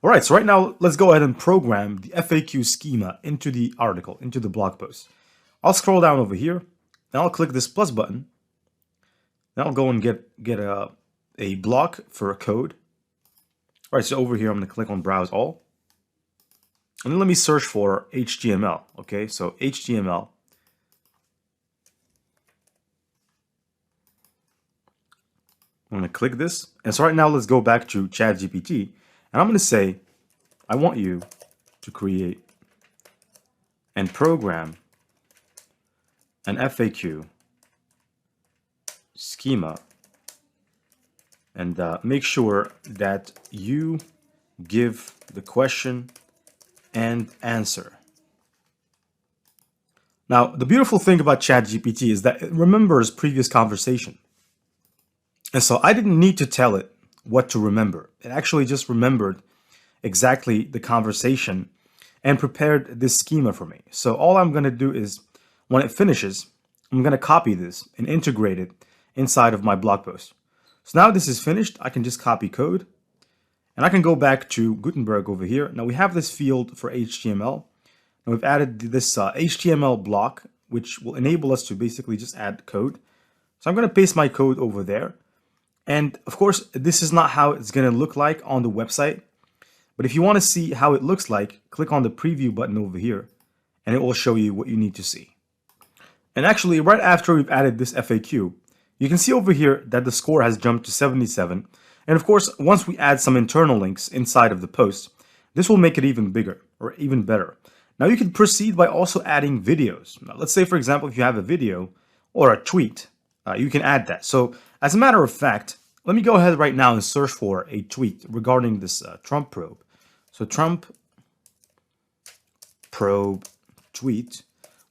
All right, so right now, let's go ahead and program the FAQ schema into the article, into the blog post. I'll scroll down over here, and I'll click this plus button. Then I'll go and get a block for a code. All right, so over here, I'm going to click on Browse All. And then let me search for HTML, okay? So HTML. I'm going to click this. And so right now, let's go back to ChatGPT. And I'm going to say, I want you to create and program an FAQ schema and make sure that you give the question and answer. Now, the beautiful thing about ChatGPT is that it remembers previous conversation. And so I didn't need to tell it what to remember. It actually just remembered exactly the conversation and prepared this schema for me. So all I'm going to do is when it finishes, I'm going to copy this and integrate it inside of my blog post. So now this is finished, I can just copy code and I can go back to Gutenberg over here. Now we have this field for HTML. Now we've added this HTML block, which will enable us to basically just add code. So I'm going to paste my code over there. And of course, this is not how it's going to look like on the website. But if you want to see how it looks like, click on the preview button over here, and it will show you what you need to see. And actually, right after we've added this FAQ, you can see over here that the score has jumped to 77. And of course, once we add some internal links inside of the post, this will make it even bigger or even better. Now you can proceed by also adding videos. Now, let's say, for example, if you have a video or a tweet, you can add that. So as a matter of fact, let me go ahead right now and search for a tweet regarding this Trump probe. So Trump probe tweet.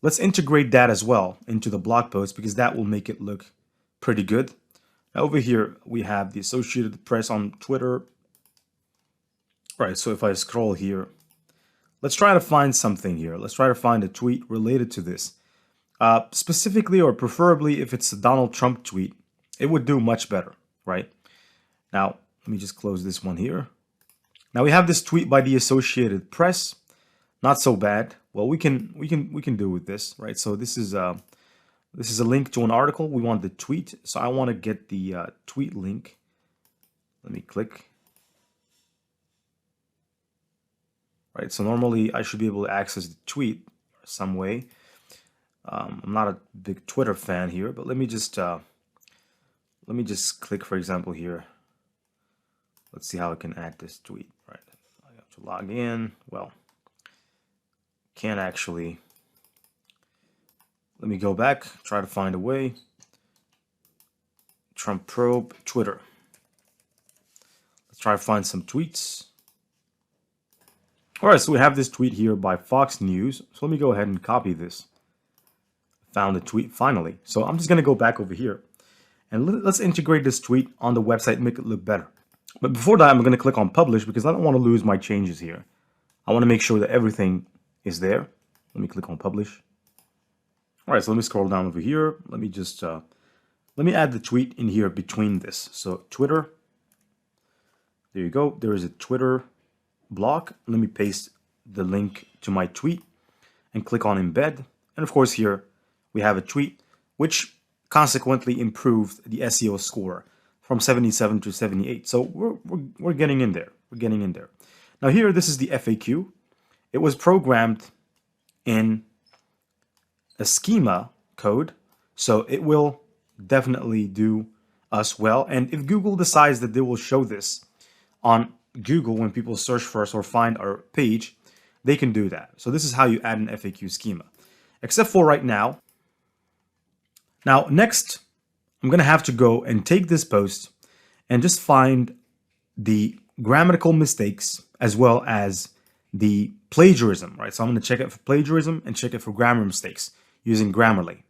Let's integrate that as well into the blog post because that will make it look pretty good. Now over here, we have the Associated Press on Twitter. All right, so if I scroll here, let's try to find something here. Let's try to find a tweet related to this. Specifically or preferably if it's a Donald Trump tweet, it would do much better, right? Now, let me just close this one here. Now we have this tweet by the Associated Press. Not so bad. Well, we can do with this, right? So this is a link to an article. We want the tweet. So I want to get the tweet link. Let me click. Right. So normally I should be able to access the tweet some way. I'm not a big Twitter fan here, but let me just click, for example, here. Let's see how I can add this tweet. Right. I have to log in. Well, can't actually. Let me go back, try to find a way. Trump probe, Twitter. Let's try to find some tweets. All right, so we have this tweet here by Fox News. So let me go ahead and copy this. Found the tweet finally. So I'm just going to go back over here and let's integrate this tweet on the website and make it look better. But before that, I'm going to click on publish because I don't want to lose my changes here. I want to make sure that everything is there. Let me click on publish. All right, so let me scroll down over here. Let me just, let me add the tweet in here between this. So Twitter, there you go. There is a Twitter block. Let me paste the link to my tweet and click on embed. And of course here we have a tweet, which consequently improved the SEO score from 77 to 78. So we're getting in there. We're getting in there. Now here, this is the FAQ. It was programmed in a schema code, so it will definitely do us well. And if Google decides that they will show this on Google when people search for us or find our page, they can do that. So this is how you add an FAQ schema, except for right now. Now, next, I'm going to have to go and take this post and just find the grammatical mistakes as well as the plagiarism, right? So I'm going to check it for plagiarism and check it for grammar mistakes using Grammarly.